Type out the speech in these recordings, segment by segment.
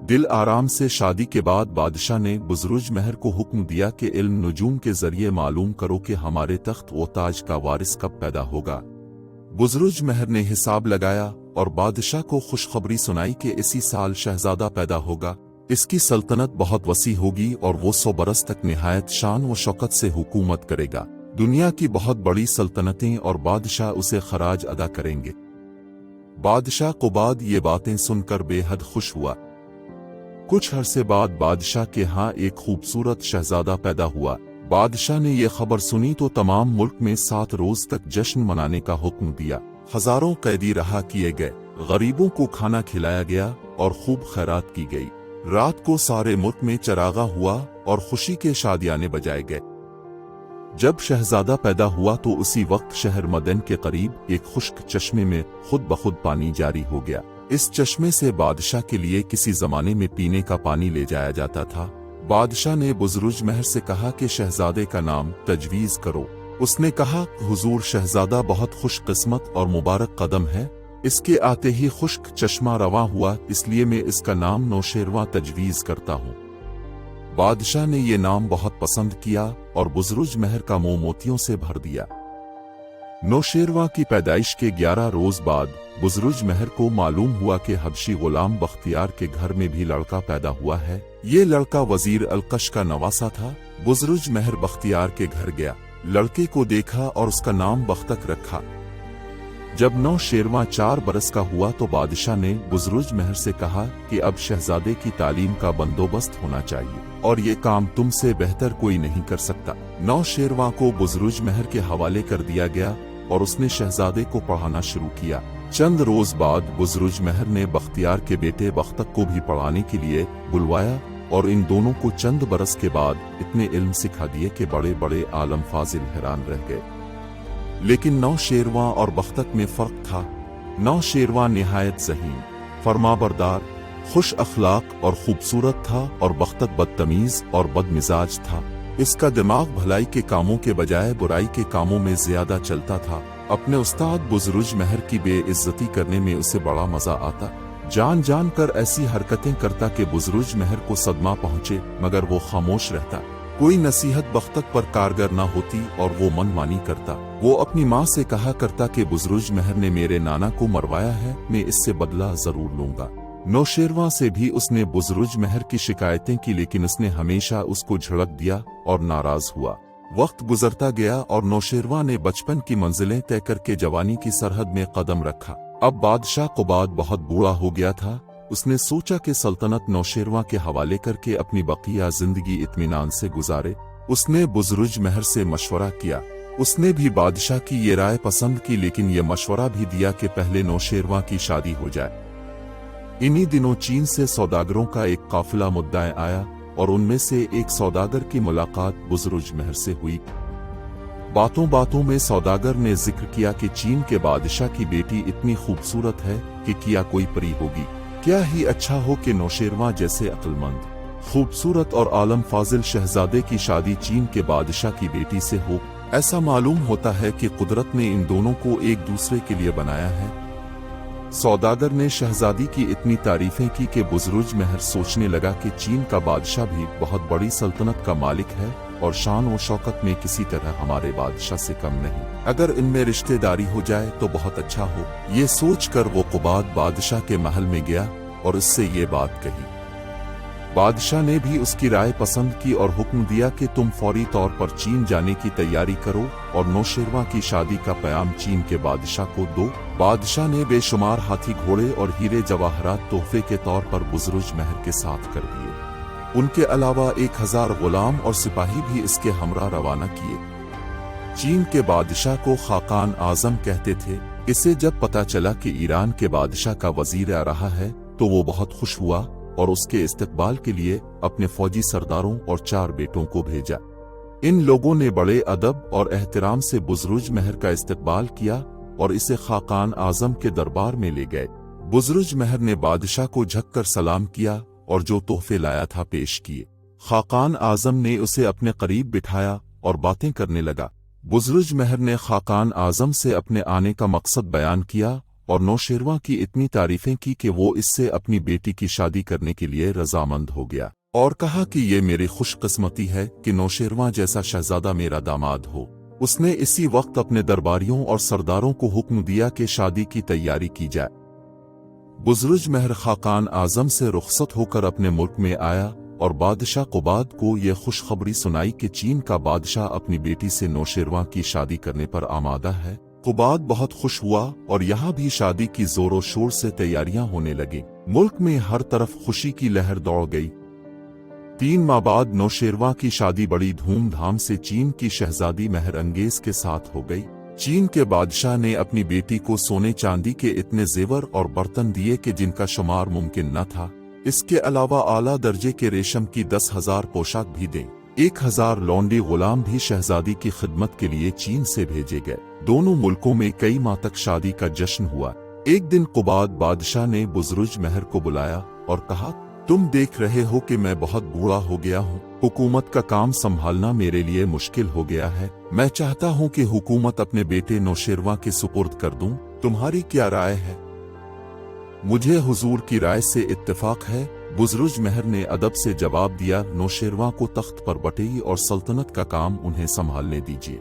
दिल आराम से शादी के बाद बादशाह ने बुजुर्ग महर को हुक्म दिया कि इल्म नुजूम के जरिए मालूम करो कि हमारे तख्त व ताज का वारिस कब पैदा होगा। बुजुर्ग महर ने हिसाब लगाया और बादशाह को खुशखबरी सुनाई कि इसी साल शहजादा पैदा होगा। इसकी सल्तनत बहुत वसी होगी और वो 100 बरस तक निहायत शान व शौकत से हुकूमत करेगा। दुनिया की बहुत बड़ी सल्तनतें और बादशाह उसे खराज अदा करेंगे। बादशाह कुबाद ये बातें सुनकर बेहद खुश हुआ। कुछ अरसे बाद बादशाह के यहाँ एक खूबसूरत शहजादा पैदा हुआ। बादशाह ने यह खबर सुनी तो तमाम मुल्क में 7 रोज तक जश्न मनाने का हुक्म दिया। हजारों कैदी रहा किए गए, गरीबों को खाना खिलाया गया और खूब खैरात की गई। रात को सारे मुल्क में चरागा हुआ और खुशी के शादियाने बजाए गए। जब शहजादा पैदा हुआ तो उसी वक्त शहर मदन के करीब एक खुश्क चश्मे में खुद ब खुद पानी जारी हो गया। इस चश्मे से बादशाह के लिए किसी जमाने में पीने का पानी ले जाया जाता था। बादशाह ने बुजुर्ग महर से कहा कि शहजादे का नाम तजवीज करो। उसने कहा, हुजूर शहजादा बहुत खुश किस्मत और मुबारक कदम है। इसके आते ही खुश्क चश्मा रवा हुआ, इसलिए मैं इसका नाम नौशेरवां तजवीज करता हूँ। बादशाह ने ये नाम बहुत पसंद किया और बुजुर्ग महर का मुंह मोतियों से भर दिया। नौशेरवां की पैदाइश के 11 रोज बाद बुजुर्ग महर को मालूम हुआ कि हबशी गुलाम बख्तियार के घर में भी लड़का पैदा हुआ है। ये लड़का वजीर अलकश का नवासा था। बुजुर्ग महर बख्तियार के घर गया, लड़के को देखा और उसका नाम बख्तक रखा। जब नौशेरवां 4 बरस का हुआ तो बादशाह ने बुजुर्ग महर से कहा कि अब शहजादे की तालीम का बंदोबस्त होना चाहिए और ये काम तुमसे बेहतर कोई नहीं कर सकता। नौशेरवां को बुजुर्ग महर के हवाले कर दिया गया और उसने शहजादे को पढ़ाना शुरू किया। चंद रोज बाद बुजुर्ग महर ने बख्तियार के बेटे बख्तक को भी पढ़ाने के लिए बुलवाया और इन दोनों को चंद बरस के बाद इतने इल्म सिखा दिए कि बड़े बड़े आलम फाजिल हैरान रह गए। लेकिन नौशेरवां और बख्तक में फर्क था। नौशेरवां निहायत ज़हीन, फरमाबरदार, खुश अखलाक और खूबसूरत था और बख्तक बदतमीज और बदमिजाज था। इसका दिमाग भलाई के कामों के बजाय बुराई के कामों में ज्यादा चलता था। अपने उस्ताद बुजुर्ग महर की बेइज्जती करने में उसे बड़ा मजा आता। जान जान कर ऐसी हरकतें करता कि बुजुर्ग महर को सदमा पहुंचे, मगर वो खामोश रहता। कोई नसीहत बख्तक पर कारगर न होती और वो मनमानी करता। वो अपनी माँ से कहा करता कि बुजुर्ग महर ने मेरे नाना को मरवाया है, मैं इससे बदला जरूर लूंगा। नौशेरवां से भी उसने बुजुर्ग महर की शिकायतें की, लेकिन उसने हमेशा उसको झड़क दिया और नाराज हुआ। वक्त गुजरता गया और नौशेरवां ने बचपन की मंजिलें तय करके जवानी की सरहद में कदम रखा। अब बादशाह कुबाद बहुत बूढ़ा हो गया था। उसने सोचा कि सल्तनत नौशेरवां के हवाले करके अपनी बकिया जिंदगी इत्मीनान से गुजारे। उसने बुजुर्ग महर से मशवरा किया। उसने भी बादशाह की ये राय पसंद की, लेकिन ये मशवरा भी दिया कि पहले नौशेरवां की शादी हो जाए। इन्हीं दिनों चीन से सौदागरों का एक काफिला मुद्दाए आया और उनमें से एक सौदागर की मुलाकात बुजुर्ग महर से हुई। बातों बातों में सौदागर ने जिक्र किया कि चीन के बादशाह की बेटी इतनी खूबसूरत है कि क्या कोई परी होगी। क्या ही अच्छा हो कि नौशेरवां जैसे अक्लमंद, खूबसूरत और आलम फाजिल शहजादे की शादी चीन के बादशाह की बेटी से हो। ऐसा मालूम होता है कि कुदरत ने इन दोनों को एक दूसरे के लिए बनाया है। सौदागर ने शहजादी की इतनी तारीफें की कि बुजुर्ग महर सोचने लगा कि चीन का बादशाह भी बहुत बड़ी सल्तनत का मालिक है और शान व शौकत में किसी तरह हमारे बादशाह से कम नहीं। अगर इनमें रिश्तेदारी हो जाए तो बहुत अच्छा हो। ये सोचकर वो कुबाद बादशाह के महल में गया और उससे ये बात कही। बादशाह ने भी उसकी राय पसंद की और हुक्म दिया कि तुम फौरी तौर पर चीन जाने की तैयारी करो और नौशेरवां की शादी का पैगाम चीन के बादशाह को दो। बादशाह ने बेशुमार हाथी घोड़े और हीरे जवाहरात तोहफे के तौर पर बुजुर्ग महर के साथ कर दिए। उनके अलावा 1000 गुलाम और सिपाही भी इसके हमरा रवाना किए। चीन के बादशाह को खाकान आजम कहते थे। इसे जब पता चला कि ईरान के बादशाह का वजीर आ रहा है तो वो बहुत खुश हुआ और उसके इस्तकबाल के लिए अपने फौजी सरदारों और 4 बेटों को भेजा। इन लोगों ने बड़े अदब और एहतराम से बुजुर्ग महर का इस्तकबाल किया और इसे खाकान आजम के दरबार में ले गए। बुजुर्ग महर ने बादशाह को झुककर सलाम किया और जो तोहफे लाया था पेश किए। खाकान आजम ने उसे अपने करीब बिठाया और बातें करने लगा। बुजुर्ग महर ने खाकान आजम से अपने आने का मकसद बयान किया और नौशेरवा की इतनी तारीफें की कि वो इससे अपनी बेटी की शादी करने के लिए रजामंद हो गया और कहा कि ये मेरी खुशकिस्मती है कि नौशेरवा जैसा शहजादा मेरा दामाद हो। उसने इसी वक्त अपने दरबारियों और सरदारों को हुक्म दिया कि शादी की तैयारी की जाए। बुज़रुज महर खाकान आजम से रुखसत होकर अपने मुल्क में आया और बादशाह कुबाद को यह खुशखबरी सुनाई कि चीन का बादशाह अपनी बेटी से नौशेरवा की शादी करने पर आमादा है। कुबाद बहुत खुश हुआ और यहाँ भी शादी की जोरों शोर से तैयारियां होने लगी। मुल्क में हर तरफ खुशी की लहर दौड़ गई। 3 माह बाद नौशेरवा की शादी बड़ी धूमधाम से चीन की शहजादी महर अंगेज के साथ हो गई। चीन के बादशाह ने अपनी बेटी को सोने चांदी के इतने जेवर और बर्तन दिए कि जिनका शुमार मुमकिन न था। इसके अलावा आला दर्जे के रेशम की 10,000 पोशाक भी दें। 1,000 लौंडे गुलाम भी शहजादी की खिदमत के लिए चीन से भेजे गए। दोनों मुल्कों में कई माह तक शादी का जश्न हुआ। एक दिन कुबाद बादशाह ने बुज़रुज महर को बुलाया और कहा, तुम देख रहे हो कि मैं बहुत बूढ़ा हो गया हूँ। हुकूमत का काम संभालना मेरे लिए मुश्किल हो गया है। मैं चाहता हूँ कि हुकूमत अपने बेटे नौशेरवा के सुपुर्द कर दूं। तुम्हारी क्या राय है? मुझे हुजूर की राय से इत्तेफाक है। बुज़रुज महर ने अदब से जवाब दिया, नौशेरवा को तख्त पर बटेई और सल्तनत का काम उन्हें संभालने दीजिए।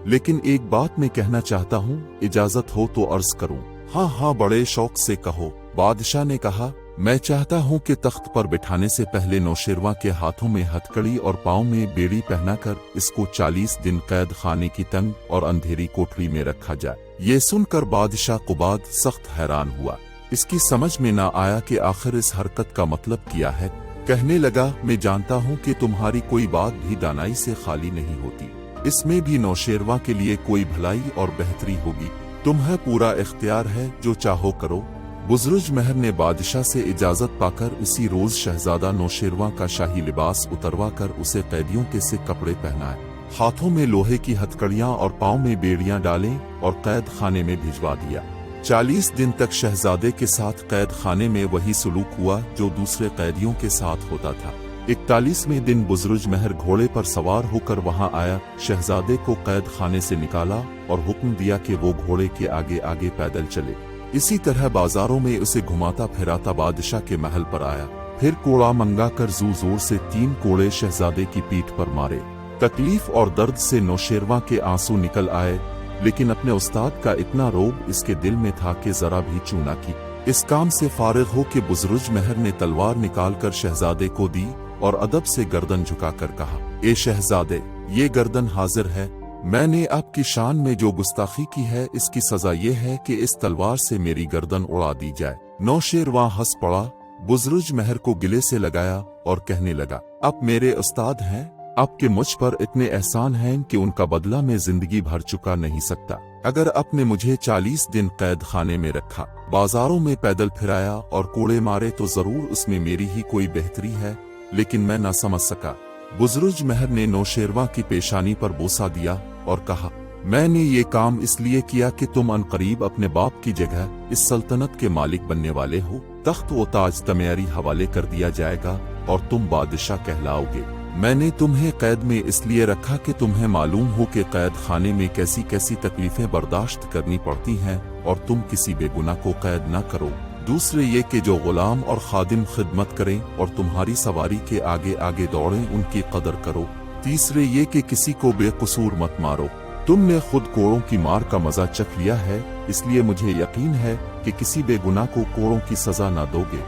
लेकिन एक बात मैं कहना चाहता हूँ, इजाजत हो तो अर्ज करूँ? हाँ हाँ, बड़े शौक से कहो। बादशाह ने कहा, मैं चाहता हूँ कि तख्त पर बिठाने से पहले नौशेरवा के हाथों में हथकड़ी और पाँव में बेड़ी पहनाकर इसको 40 दिन कैद खाने की तंग और अंधेरी कोठरी में रखा जाए। ये सुनकर बादशाह कुबाद सख्त हैरान हुआ। इसकी समझ में ना आया कि आखिर इस हरकत का मतलब क्या है। कहने लगा, मैं जानता हूँ कि तुम्हारी कोई बात भी दानाई से खाली नहीं होती। इसमें भी नौशेरवा के लिए कोई भलाई और बेहतरी होगी। तुम्हें पूरा इख्तियार है, जो चाहो करो। बुज़रुज महर ने बादशाह से इजाजत पाकर इसी रोज शहजादा नौशेरवा का शाही लिबास उतरवा कर उसे कैदियों के से कपड़े पहनाए, हाथों में लोहे की हथकड़ियां और पाँव में बेड़ियां डालें और कैद खाने में भिजवा दिया। 40 दिन तक शहजादे के साथ कैद खाने में वही सलूक हुआ जो दूसरे कैदियों के साथ होता था। 41वें दिन बुज़रुज महर घोड़े पर सवार होकर वहां आया, शहजादे को कैद खाने से निकाला और हुक्म दिया कि वो घोड़े के आगे आगे पैदल चले। इसी तरह बाजारों में उसे घुमाता फिराता बादशाह के महल पर आया। फिर कोड़ा मंगा कर जोर से 3 कोड़े शहजादे की पीठ पर मारे। तकलीफ और दर्द से नौशेरवा के आंसू निकल आए, लेकिन अपने उस्ताद का इतना रोब इसके दिल में था कि जरा भी चूं न की। इस काम से फारिग हो के बुज़रुज महर ने तलवार निकालकर शहजादे को दी और अदब से गर्दन झुकाकर कहा, ए शहजादे, ये गर्दन हाजिर है। मैंने आपकी शान में जो गुस्ताखी की है, इसकी सजा ये है कि इस तलवार से मेरी गर्दन उड़ा दी जाए। नौशेरवा हंस पड़ा, बुज़रुज महर को गिले से लगाया और कहने लगा, आप मेरे उस्ताद हैं, आपके मुझ पर इतने एहसान हैं कि उनका बदला मैं जिंदगी भर चुका नहीं सकता। अगर आपने मुझे 40 दिन कैद खाने में रखा, बाजारों में पैदल फिराया और कोड़े मारे तो जरूर उसमें मेरी ही कोई बेहतरी है, लेकिन मैं न समझ सका। बुज़रुज महर ने नौशेरवा की पेशानी पर बोसा दिया और कहा, मैंने ये काम इसलिए किया कि तुम अनकरीब अपने बाप की जगह इस सल्तनत के मालिक बनने वाले हो। तख्त व ताज तुम्हारी हवाले कर दिया जाएगा और तुम बादशाह कहलाओगे। मैंने तुम्हें कैद में इसलिए रखा कि तुम्हें मालूम हो कि कैद खाने में कैसी कैसी तकलीफें बर्दाश्त करनी पड़ती हैं और तुम किसी बेगुनाह को कैद न करो। दूसरे ये कि जो गुलाम और खादिम खिदमत करें और तुम्हारी सवारी के आगे आगे दौड़ें, उनकी कदर करो। तीसरे ये कि किसी को बेकसूर मत मारो। तुमने खुद कोड़ों की मार का मजा चख लिया है, इसलिए मुझे यकीन है कि किसी बेगुनाह को कोड़ों की सजा न दोगे।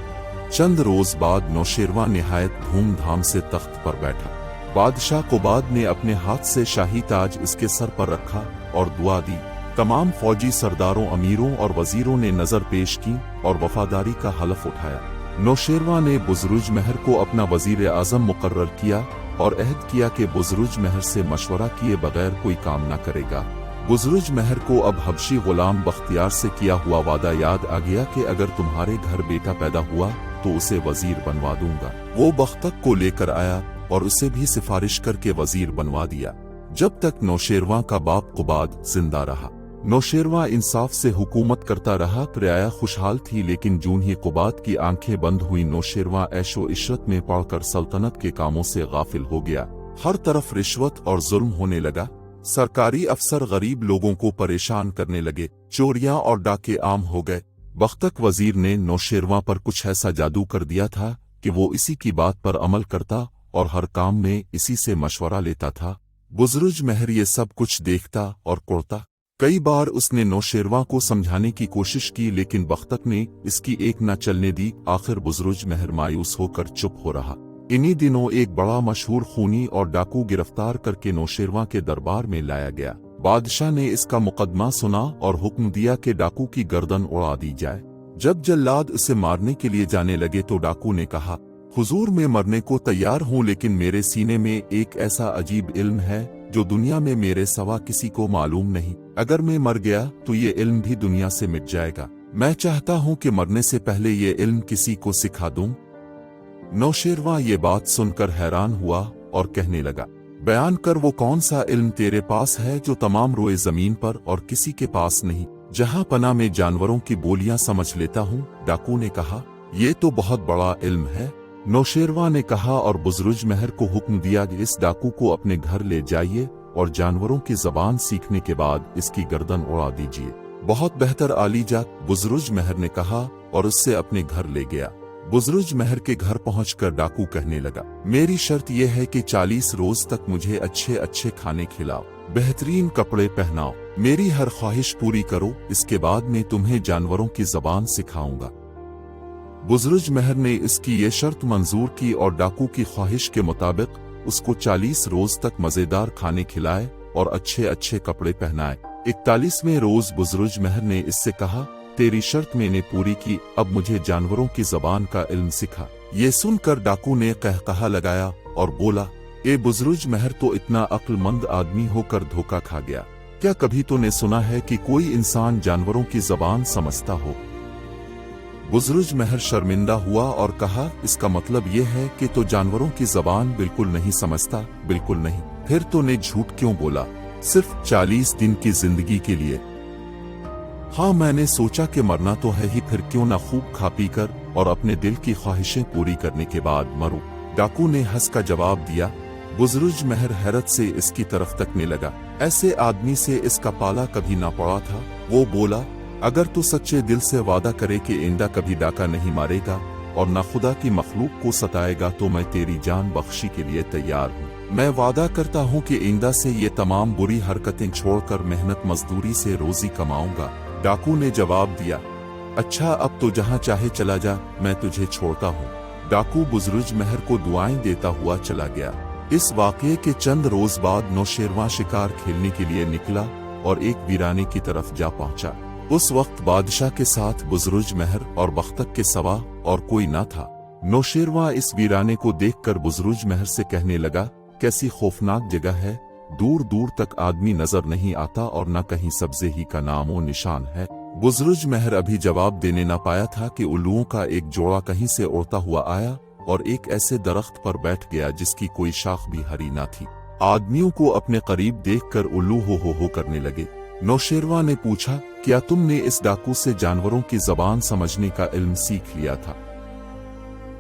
चंद रोज बाद नौशेरवा निहायत धूमधाम से तख्त पर बैठा। बादशाह कुबाद ने अपने हाथ से शाही ताज इसके सर पर रखा और दुआ दी। तमाम फौजी सरदारों, अमीरों और वजीरों ने नजर पेश की और वफादारी का हलफ उठाया। नौशेरवा ने बुज़रुज महर को अपना वजीर आजम मुकर्रर किया और अहद किया कि बुज़रुज महर से मशवरा किए बगैर कोई काम न करेगा। बुज़रुज महर को अब हबशी गुलाम बख्तियार से किया हुआ वादा याद आ गया कि अगर तुम्हारे घर बेटा पैदा हुआ तो उसे वजीर बनवा दूंगा। वो बख्तक को लेकर आया और उसे भी सिफारिश करके वजीर बनवा दिया। जब तक नौशेरवा का बाप कुबाद जिंदा रहा, नौशेरवा इंसाफ से हुकूमत करता रहा। रियाया खुशहाल थी, लेकिन जून ही कुबाद की आंखें बंद हुई, नौशेरवा ऐशो इशरत में पड़कर सल्तनत के कामों से गाफिल हो गया। हर तरफ रिश्वत और जुल्म होने लगा। सरकारी अफसर गरीब लोगों को परेशान करने लगे। चोरियां और डाके आम हो गए। बख्तक वजीर ने नौशेरवां पर कुछ ऐसा जादू कर दिया था कि वो इसी की बात पर अमल करता और हर काम में इसी से मशवरा लेता था। बुज़ुर्ग महर ये सब कुछ देखता और कोड़ता। कई बार उसने नौशेरवां को समझाने की कोशिश की, लेकिन बख्तक ने इसकी एक न चलने दी। आखिर बुज़ुर्ग महर मायूस होकर चुप हो रहा। इन्हीं दिनों एक बड़ा मशहूर खूनी और डाकू गिरफ्तार करके नौशेरवां के दरबार में लाया गया। बादशाह ने इसका मुकदमा सुना और हुक्म दिया कि डाकू की गर्दन उड़ा दी जाए। जब जल्लाद उसे मारने के लिए जाने लगे तो डाकू ने कहा, हुजूर मैं मरने को तैयार हूँ, लेकिन मेरे सीने में एक ऐसा अजीब इल्म है जो दुनिया में मेरे सिवा किसी को मालूम नहीं। अगर मैं मर गया तो ये इल्म भी दुनिया से मिट जाएगा। मैं चाहता हूँ कि मरने से पहले ये इल्म किसी को सिखा दूं। नौशेरवां ये बात सुनकर हैरान हुआ और कहने लगा, बयान कर वो कौन सा इल्म तेरे पास है जो तमाम रोए जमीन पर और किसी के पास नहीं। जहां पना में जानवरों की बोलियां समझ लेता हूँ। डाकू ने कहा, ये तो बहुत बड़ा इल्म है। नौशेरवां ने कहा और बुज़ुर्ग महर को हुक्म दिया कि इस डाकू को अपने घर ले जाइए और जानवरों की जबान सीखने के बाद इसकी गर्दन उड़ा दीजिए। बहुत बेहतर आलीजा, बुज़ुर्ग महर ने कहा और उससे अपने घर ले गया। बुज़ुर्ग महर के घर पहुंचकर डाकू कहने लगा, मेरी शर्त यह है कि 40 रोज तक मुझे अच्छे अच्छे खाने खिलाओ, बेहतरीन कपड़े पहनाओ, मेरी हर ख्वाहिश पूरी करो, इसके बाद मैं तुम्हें जानवरों की जबान सिखाऊंगा। बुज़ुर्ग महर ने इसकी ये शर्त मंजूर की और डाकू की ख्वाहिश के मुताबिक उसको 40 रोज तक मजेदार खाने खिलाए और अच्छे अच्छे कपड़े पहनाए। 41वें रोज बुज़ुर्ग महर ने इससे कहा, तेरी शर्त मैंने पूरी की, अब मुझे जानवरों की जबान का इल्म सिखा। ये सुनकर डाकू ने कहकहा लगाया और बोला, ए बुज़ुर्ग महर तो इतना अक्लमंद आदमी होकर धोखा खा गया। क्या कभी तूने सुना है कि कोई इंसान जानवरों की जबान समझता हो? बुज़ुर्ग महर शर्मिंदा हुआ और कहा, इसका मतलब यह है कि तो जानवरों की जबान बिल्कुल नहीं समझता? बिल्कुल नहीं। फिर तूने झूठ क्यों बोला? सिर्फ 40 दिन की जिंदगी के लिए? हाँ, मैंने सोचा कि मरना तो है ही, फिर क्यों ना खूब खा पी कर और अपने दिल की ख्वाहिशें पूरी करने के बाद मरूं। डाकू ने हंस का जवाब दिया। बुज़ुर्ग महर हैरत से इसकी तरफ तकने लगा। ऐसे आदमी से इसका पाला कभी ना पड़ा था। वो बोला, अगर तू सच्चे दिल से वादा करे कि आइंदा कभी डाका नहीं मारेगा और न खुदा की मखलूक को सताएगा तो मैं तेरी जान बख्शी के लिए तैयार हूँ। मैं वादा करता हूँ कि आइंदा से ये तमाम बुरी हरकतें छोड़कर मेहनत मजदूरी से रोजी कमाऊंगा। डाकू ने जवाब दिया, अच्छा अब तो जहाँ चाहे चला जा, मैं तुझे छोड़ता हूँ। डाकू बुज़ुर्ग महर को दुआएं देता हुआ चला गया। इस वाक़ये के चंद रोज बाद नौशेरवां शिकार खेलने के लिए निकला और एक वीराने की तरफ जा पहुंचा। उस वक्त बादशाह के साथ बुज़ुर्ग महर और बख्तक के सवा और कोई न था। नौशेरवां इस वीराने को देखकर बुज़ुर्ग महर से कहने लगा, कैसी खौफनाक जगह है, दूर दूर तक आदमी नजर नहीं आता और न कहीं सब्जे ही का नामो निशान है। बुज़ुर्ग महर अभी जवाब देने न पाया था कि उल्लुओं का एक जोड़ा कहीं से उड़ता हुआ आया और एक ऐसे दरख्त पर बैठ गया जिसकी कोई शाख भी हरी न थी। आदमियों को अपने करीब देखकर उल्लू हो करने लगे। नौशेरवां ने पूछा, क्या तुमने इस डाकू से जानवरों की जबान समझने का इल्म सीख लिया था?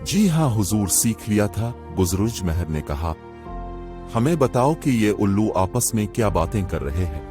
जी हाँ हुजूर, सीख लिया था। बुज़ुर्ग महर ने कहा, हमें बताओ कि ये उल्लू आपस में क्या बातें कर रहे हैं।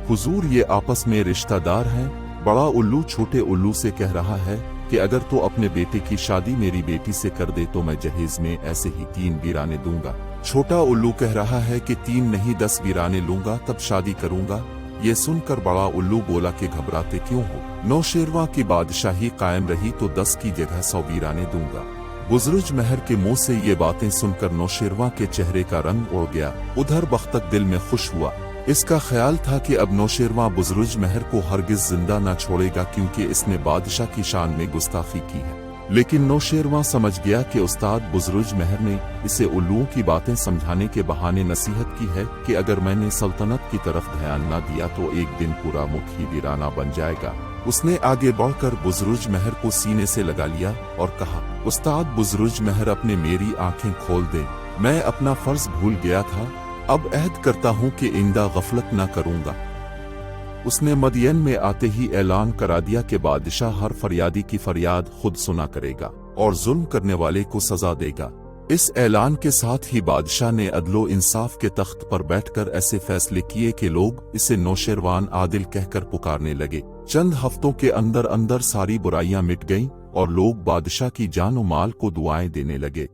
हुजूर, ये आपस में रिश्तेदार हैं। बड़ा उल्लू छोटे उल्लू से कह रहा है कि अगर तो अपने बेटे की शादी मेरी बेटी से कर दे तो मैं जहेज में ऐसे ही 3 वीराने दूंगा। छोटा उल्लू कह रहा है कि 3 नहीं 10 वीराने लूंगा तब शादी करूंगा। ये सुनकर बड़ा उल्लू बोला कि घबराते क्यों हो, नौशेरवां की बादशाही कायम रही तो 10 की जगह 100 वीराने दूंगा। बुज़ुर्ग महर के मुंह से ये बातें सुनकर नौशेरवां के चेहरे का रंग उड़ गया। उधर बख्तक दिल में खुश हुआ। इसका ख्याल था कि अब नौशेरवां बुज़ुर्ग महर को हरगिज जिंदा न छोड़ेगा क्योंकि इसने बादशाह की शान में गुस्ताखी की है। लेकिन नौशेरवां समझ गया कि उस्ताद बुज़ुर्ग महर ने इसे उल्लुओं की बातें समझाने के बहाने नसीहत की है कि अगर मैंने सल्तनत की तरफ ध्यान न दिया तो एक दिन पूरा मुल्क ही वीराना बन जाएगा। उसने आगे बढ़कर बुज़ुर्ग महर को सीने से लगा लिया और कहा, उस्ताद बुज़ुर्ग महर, अपने मेरी आंखें खोल दे। मैं अपना फर्ज भूल गया था। अब अहद करता हूँ कि आइंदा गफलत न करूंगा। उसने मदियन में आते ही ऐलान करा दिया कि बादशाह हर फरियादी की फरियाद खुद सुना करेगा और जुल्म करने वाले को सजा देगा। اس اعلان کے ساتھ ہی بادشاہ نے عدل و انصاف کے تخت پر بیٹھ کر ایسے فیصلے کیے کہ لوگ اسے نوشیروان عادل کہہ کر پکارنے لگے۔ چند ہفتوں کے اندر اندر ساری برائیاں مٹ گئیں اور لوگ بادشاہ کی جان و مال کو دعائیں دینے لگے۔